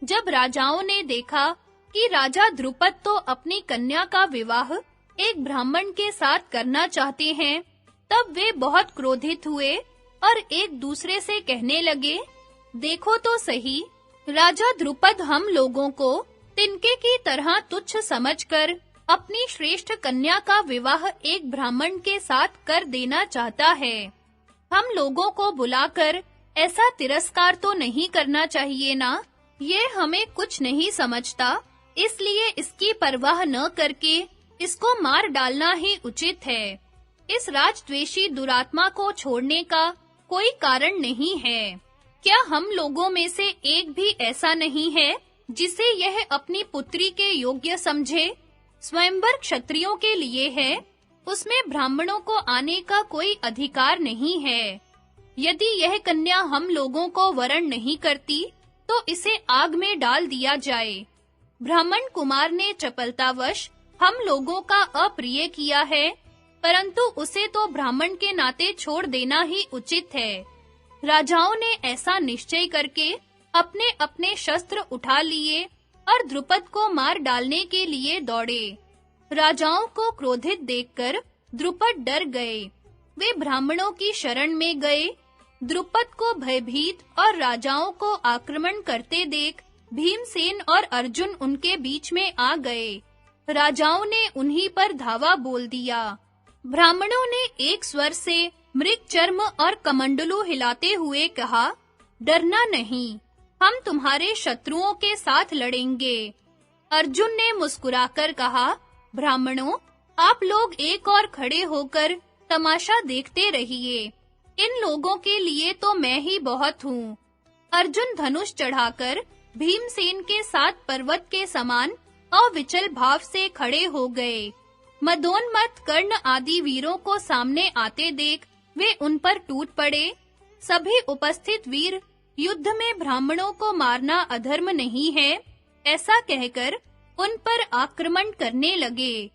जब राजाओं ने देखा कि राजा द्रुपद तो अपनी कन्या का विवाह एक ब्राह्मण के साथ करना चाहते हैं, तब वे बहुत क्रोधित हुए और एक दूसरे से कहने लगे, देखो तो सही, राजा द्रुपद हम लोगों को तिनके की तरह तुच्छ समझकर अपनी श्रेष्ठ कन्या का विवाह एक ब्राह्मण के साथ कर देना चाहता है। हम लोगों को बुलाकर ऐसा तिरस्कार तो नहीं करना चाहिए ना? ये हमें कुछ नहीं समझता, इसलिए इसकी परवाह न करके इसको मार डालना ही उचित है। इस राजद्वेषी दुरात्मा को छोड़ने का कोई कारण नहीं है। क्या हम लोगों में से एक भी ऐसा नहीं है जिसे यह अपनी पुत्री के योग्य समझे? स्वयंवर क्षत्रियों के लिए है, उसमें ब्राह्मणों को आने का कोई अधिकार नहीं है। यदि यह कन्या हम लोगों को वरण नहीं करती, तो इसे आग में डाल दिया जाए। ब्राह्मण कुमार ने चपलतावश हम लोगों का अप्रिय किया है, परंतु उसे तो ब्राह्मण के नाते छोड़ देना ही उचित है। राजाओं ने ऐसा निश्चय करके अपने-अपने शस्त्र उठा लिए और द्रुपद को मार डालने के लिए दौड़े। राजाओं को क्रोधित देखकर द्रुपद डर गए। वे ब्राह्मणों की शरण में गए। द्रुपद को भयभीत और राजाओं को आक्रमण करते देख भीमसेन और अर्जुन उनके बीच में आ गए। राजाओं ने उन्हीं पर धावा बोल दिया। ब्राह्मणों ने एक स्वर से मृग चर्म और कमंडलू हिलाते हुए कहा, डरना नहीं, हम तुम्हारे शत्रुओं के साथ लड़ेंगे। अर्जुन ने मुस्कुराकर कहा, ब्राह्मणों, आप लोग एक और खड़े होकर तमाशा देखते रहिए। इन लोगों के लिए तो मैं ही बहुत हूँ। अर्जुन धनुष चढ़ाकर भीमसेन के साथ पर्वत के समान अविचल भाव से खड़े हो गए। मदोन्मत्त कर्ण आदि वीरों को सामने आते देख वे उन पर टूट पड़े। सभी उपस्थित वीर युद्ध में ब्राह्मणों को मारना अधर्म नहीं है, ऐसा कहकर उन पर आक्रमण करने लगे।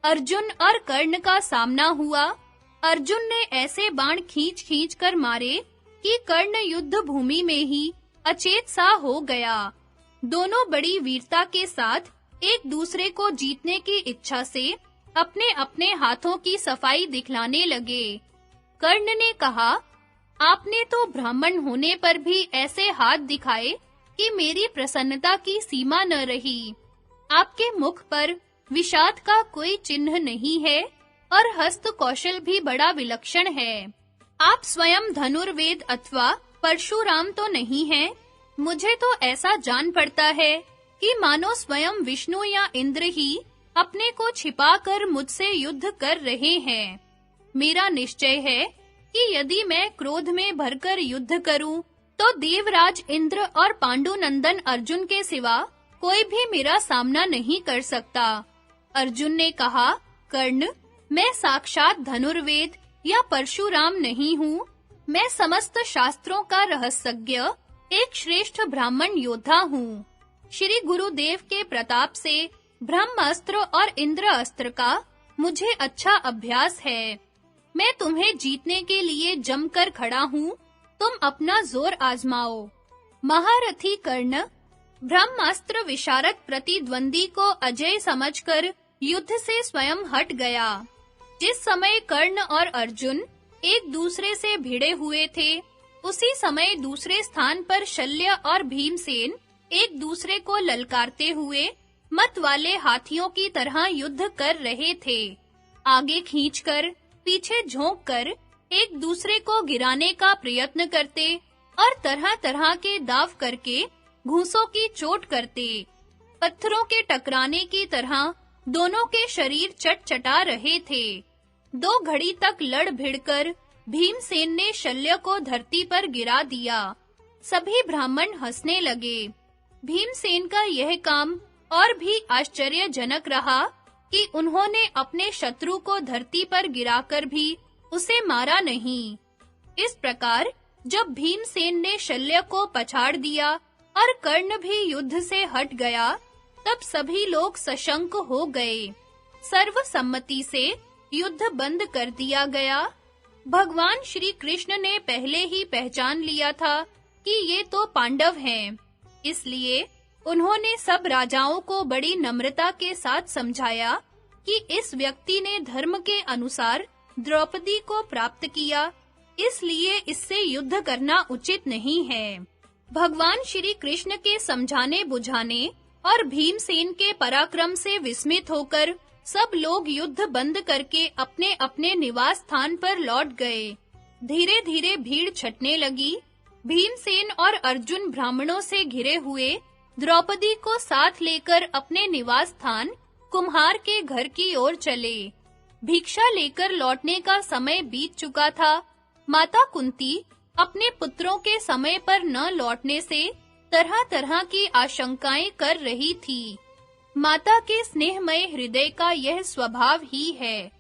अर्जुन और कर्ण का सामना हुआ। अर्जुन ने ऐसे बाण खींच-खींच कर मारे कि कर्ण युद्ध भूमि में ही अचेत सा हो गया। दोनों बड़ी वीरता के साथ एक दूसरे को जीतने की इच्छा से अपने-अपने हाथों की सफाई दिखलाने लगे। कर्ण ने कहा, आपने तो ब्राह्मण होने पर भी ऐसे हाथ दिखाए कि मेरी प्रसन्नता की सीमा न रही। आपके मुख पर विषाद का कोई चिन्ह नहीं है और हस्त कौशल भी बड़ा विलक्षण है। आप स्वयं धनुर्वेद अथवा परशुराम तो नहीं हैं। मुझे तो ऐसा जान पड़ता है कि मानो स्वयं विष्णु या इंद्र ही अपने को छिपाकर मुझसे युद्ध कर रहे हैं। मेरा निश्चय है कि यदि मैं क्रोध में भरकर युद्ध करूं, तो देवराज इंद्र और पांडुनंदन अर्जुन के सिवा कोई भी मेरा सामना नहीं कर सकता। अर्जुन ने कहा, कर्ण, मैं साक्षात धनुर्वेद या परशुराम नहीं हूँ। मैं समस्त शास्त्रों का रहस्यज्ञ एक श्रेष्ठ ब्राह्मण योद्धा हूँ। श्री गुरुदेव के प्रताप से ब्रह्मास्त्र और इंद्र अस्त्र का मुझे अच्छा अभ्यास है। मैं तुम्हें जीतने के लिए जमकर खड़ा हूँ, तुम अपना जोर आजमाओ। महारथी कर्ण ब्रह्मास्त्र विशारद प्रतिद्वंदी को अजय समझकर युद्ध से स्वयं हट गया। जिस समय कर्ण और अर्जुन एक दूसरे से भिड़े हुए थे, उसी समय दूसरे स्थान पर शल्य और भीमसेन एक दूसरे को ललकारते हुए मत वाले हाथियों की तरह युद्ध कर रहे थे। आगे खींचकर, पीछे झोंककर एक दूसरे को गिराने का प्रयत्न करते और तरह-तरह के दाव करके घूंसों की चोट करते। पत्थरों के टकराने की तरह दोनों के शरीर चटचटा रहे थे। 2 घड़ी तक लड़ भिड़कर भीमसेन ने शल्य को धरती पर गिरा दिया। सभी ब्राह्मण हंसने लगे। भीमसेन का यह काम और भी आश्चर्यजनक रहा कि उन्होंने अपने शत्रु को धरती पर गिराकर भी उसे मारा नहीं। इस प्रकार जब भीमसेन ने शल्य को पछाड़ दिया और कर्ण भी युद्ध से हट गया, तब सभी लोग सशंक हो गए। सर्वसम्मति से युद्ध बंद कर दिया गया। भगवान श्री कृष्ण ने पहले ही पहचान लिया था कि ये तो पांडव हैं, इसलिए उन्होंने सब राजाओं को बड़ी नम्रता के साथ समझाया कि इस व्यक्ति ने धर्म के अनुसार द्रौपदी को प्राप्त किया, इसलिए इससे युद्ध करना उचित नहीं है। भगवान श्री कृष्ण के समझाने बुझाने और भीमसेन के पराक्रम से विस्मित होकर सब लोग युद्ध बंद करके अपने-अपने निवास स्थान पर लौट गए। धीरे-धीरे भीड़ छटने लगी। भीमसेन और अर्जुन ब्राह्मणों से घिरे हुए द्रौपदी को साथ लेकर अपने निवास स्थान कुम्हार के घर की ओर चले। भिक्षा लेकर लौटने का समय बीत चुका था। माता कुंती अपने पुत्रों के समय पर न लौटने से तरह-तरह की आशंकाएं कर रही थी। माता के स्नेहमय हृदय का यह स्वभाव ही है।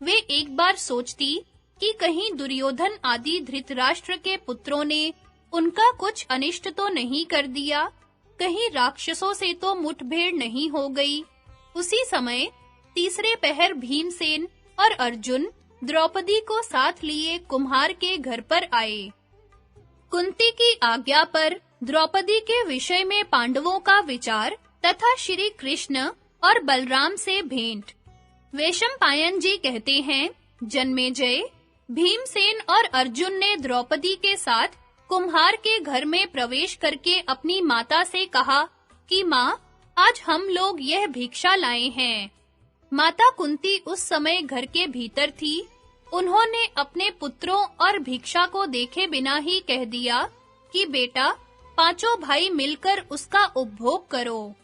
वे एक बार सोचती कि कहीं दुर्योधन आदि धृतराष्ट्र के पुत्रों ने उनका कुछ अनिष्ट तो नहीं कर दिया, कहीं राक्षसों से तो मुठभेड़ नहीं हो गई। उसी समय तीसरे पहर भीमसेन और अर्जुन द्रौपदी को साथ लिए कुम्हार के घर पर आए। कुंती की आज्ञा पर द्रौपदी के विषय में पांडवों का विचार तथा श्री कृष्ण और बलराम से भेंट। वैशंपायन जी कहते हैं, जन्मेजय, भीमसेन और अर्जुन ने द्रौपदी के साथ कुम्हार के घर में प्रवेश करके अपनी माता से कहा कि माँ, आज हम लोग यह भिक्षा लाए हैं। माता कुंती उस समय घर के भीतर थी। उन्होंने अपने पुत्रों और भिक्षा को देखे बिना ही कह दिया कि बेटा, पांचों भाई मिलकर उसका उपभोग करो।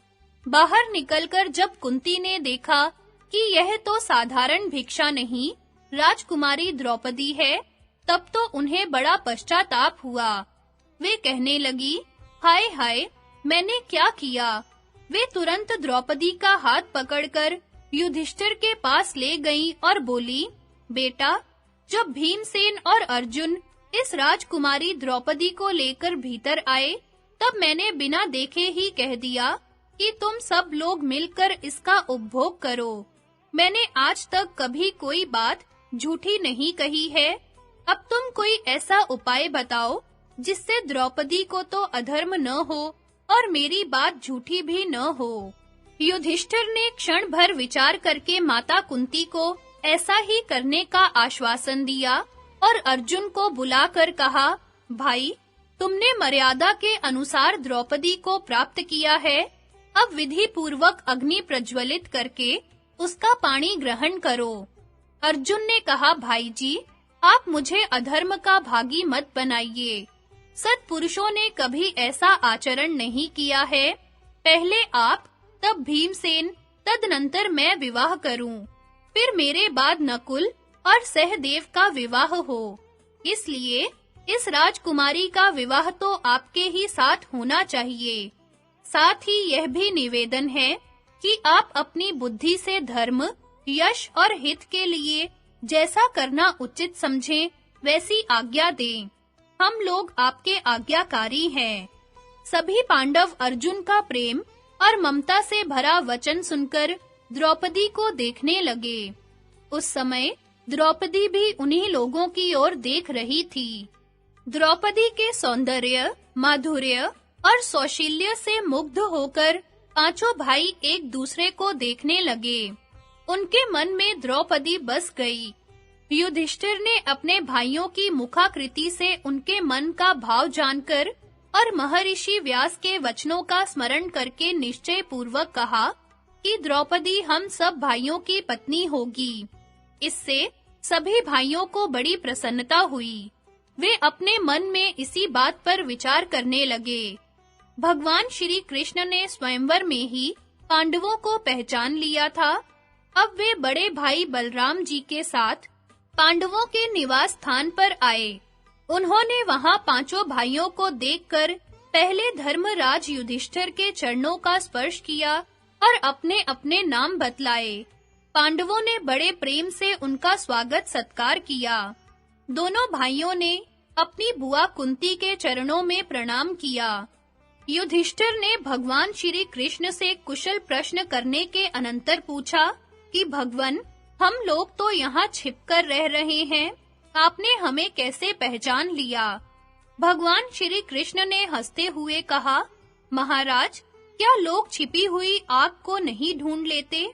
बाहर निकलकर जब कुंती ने देखा कि यह तो साधारण भिक्षा नहीं, राजकुमारी द्रौपदी है, तब तो उन्हें बड़ा पश्चाताप हुआ। वे कहने लगी, हाय हाय, मैंने क्या किया? वे तुरंत द्रौपदी का हाथ पकड़कर युधिष्ठिर के पास ले गईं और बोली, बेटा, जब भीमसेन और अर्जुन इस राजकुमारी द्रौपदी को लेकर भीतर आए, तब मैंने बिना देखे ही कह दिया कि तुम सब लोग मिलकर इसका उपभोग करो। मैंने आज तक कभी कोई बात झूठी नहीं कही है। अब तुम कोई ऐसा उपाय बताओ जिससे द्रौपदी को तो अधर्म न हो और मेरी बात झूठी भी न हो। युधिष्ठिर ने क्षण भर विचार करके माता कुंती को ऐसा ही करने का आश्वासन दिया और अर्जुन को बुलाकर कहा, भाई, तुमने मर्यादा के अनुसार द्रौपदी को प्राप्त किया है। अब विधि पूर्वक अग्नि प्रज्वलित करके उसका पानी ग्रहण करो। अर्जुन ने कहा, भाई जी, आप मुझे अधर्म का भागी मत बनाइए। सत्पुरुषों ने कभी ऐसा आचरण नहीं किया है। पहले आप, तब भीमसेन, तदनंतर मैं विवाह करूं। फिर मेरे बाद नकुल और सहदेव का विवाह हो। इसलिए इस राजकुमारी का विवाह तो आपके ही साथ होना चाहिए। साथ ही यह भी निवेदन है कि आप अपनी बुद्धि से धर्म, यश और हित के लिए जैसा करना उचित समझें, वैसी आज्ञा दें। हम लोग आपके आज्ञाकारी हैं। सभी पांडव अर्जुन का प्रेम और ममता से भरा वचन सुनकर द्रौपदी को देखने लगे। उस समय द्रौपदी भी उन्हीं लोगों की ओर देख रही थी। द्रौपदी के सौंदर्य, माधुर्य और सौशील्य से मुग्ध होकर पांचों भाई एक दूसरे को देखने लगे। उनके मन में द्रौपदी बस गई। युधिष्ठिर ने अपने भाइयों की मुखाकृति से उनके मन का भाव जानकर और महर्षि व्यास के वचनों का स्मरण करके निश्चय पूर्वक कहा कि द्रौपदी हम सब भाइयों की पत्नी होगी। इससे सभी भाइयों को बड़ी प्रसन्नता हुई। वे अपने मन में इसी बात पर विचार करने लगे। भगवान श्री कृष्ण ने स्वयंवर में ही पांडवों को पहचान लिया था। अब वे बड़े भाई बलराम जी के साथ पांडवों के निवास स्थान पर आए। उन्होंने वहां पांचों भाइयों को देखकर पहले धर्मराज युधिष्ठिर के चरणों का स्पर्श किया और अपने-अपने नाम बतलाए। पांडवों ने बड़े प्रेम से उनका स्वागत सत्कार किया। दोनों भाइयों ने अपनी बुआ कुंती के चरणों में प्रणाम किया। युधिष्ठिर ने भगवान श्री कृष्ण से कुशल प्रश्न करने के अनंतर पूछा कि भगवन, हम लोग तो यहाँ छिपकर रह रहे हैं, आपने हमें कैसे पहचान लिया? भगवान श्री कृष्ण ने हंसते हुए कहा, महाराज, क्या लोग छिपी हुई आग को नहीं ढूंढ लेते?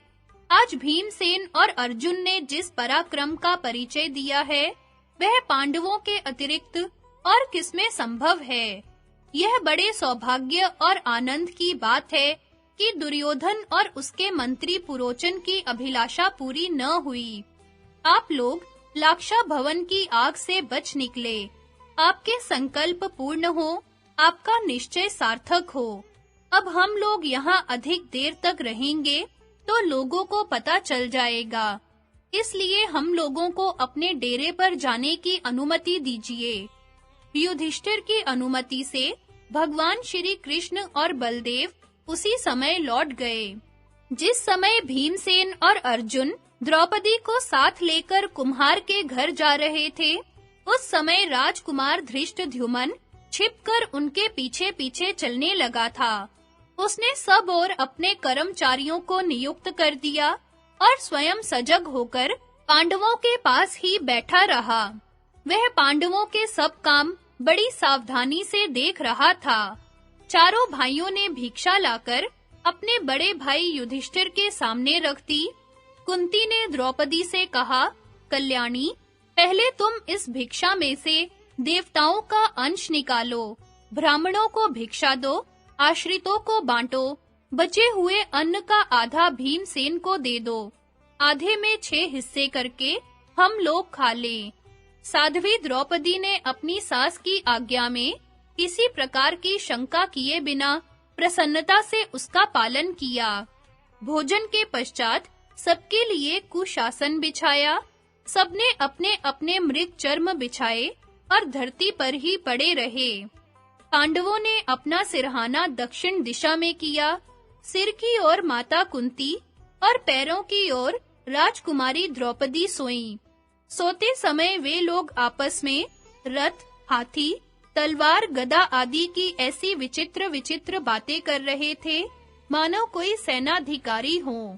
आज भीमसेन और अर्जुन ने जिस पराक्रम का परिचय दिया है, वह पांडवों के अतिरिक्त और किसमें संभव है? यह बड़े सौभाग्य और आनंद की बात है कि दुर्योधन और उसके मंत्री पुरोचन की अभिलाषा पूरी न हुई। आप लोग लाक्षा भवन की आग से बच निकले। आपके संकल्प पूर्ण हो, आपका निश्चय सार्थक हो। अब हम लोग यहाँ अधिक देर तक रहेंगे तो लोगों को पता चल जाएगा। इसलिए हम लोगों को अपने डेरे पर जाने की अनुमति दीजिए। युधिष्ठिर की अनुमति से भगवान श्री कृष्ण और बलदेव उसी समय लौट गए। जिस समय भीमसेन और अर्जुन द्रौपदी को साथ लेकर कुम्हार के घर जा रहे थे, उस समय राजकुमार धृष्टद्युम्न छिपकर उनके पीछे-पीछे चलने लगा था। उसने सब ओर अपने कर्मचारियों को नियुक्त कर दिया और स्वयं सजग होकर पांडवों के पास ही बैठा रहा। वह पांडवों के सब काम बड़ी सावधानी से देख रहा था। चारों भाइयों ने भिक्षा लाकर अपने बड़े भाई युधिष्ठिर के सामने रख दी। कुंती ने द्रौपदी से कहा, कल्याणी, पहले तुम इस भिक्षा में से देवताओं का अंश निकालो, ब्राह्मणों को भिक्षा दो, आश्रितों को बांटो, बचे हुए अन्न का आधा भीमसेन को दे दो, आधे में 6 हिस्से करके हम लोग खा लें। साध्वी द्रौपदी ने अपनी सास की आज्ञा में किसी प्रकार की शंका किए बिना प्रसन्नता से उसका पालन किया। भोजन के पश्चात सबके लिए कुशासन बिछाया। सबने अपने-अपने मृग चर्म बिछाए और धरती पर ही पड़े रहे। पांडवों ने अपना सिरहाना दक्षिण दिशा में किया। सिर की ओर माता कुंती और पैरों की ओर राजकुमारी द्रौपदी सोईं। सोते समय वे लोग आपस में रथ, हाथी, तलवार, गदा आदि की ऐसी विचित्र-विचित्र बातें कर रहे थे, मानो कोई सेनाधिकारी हो।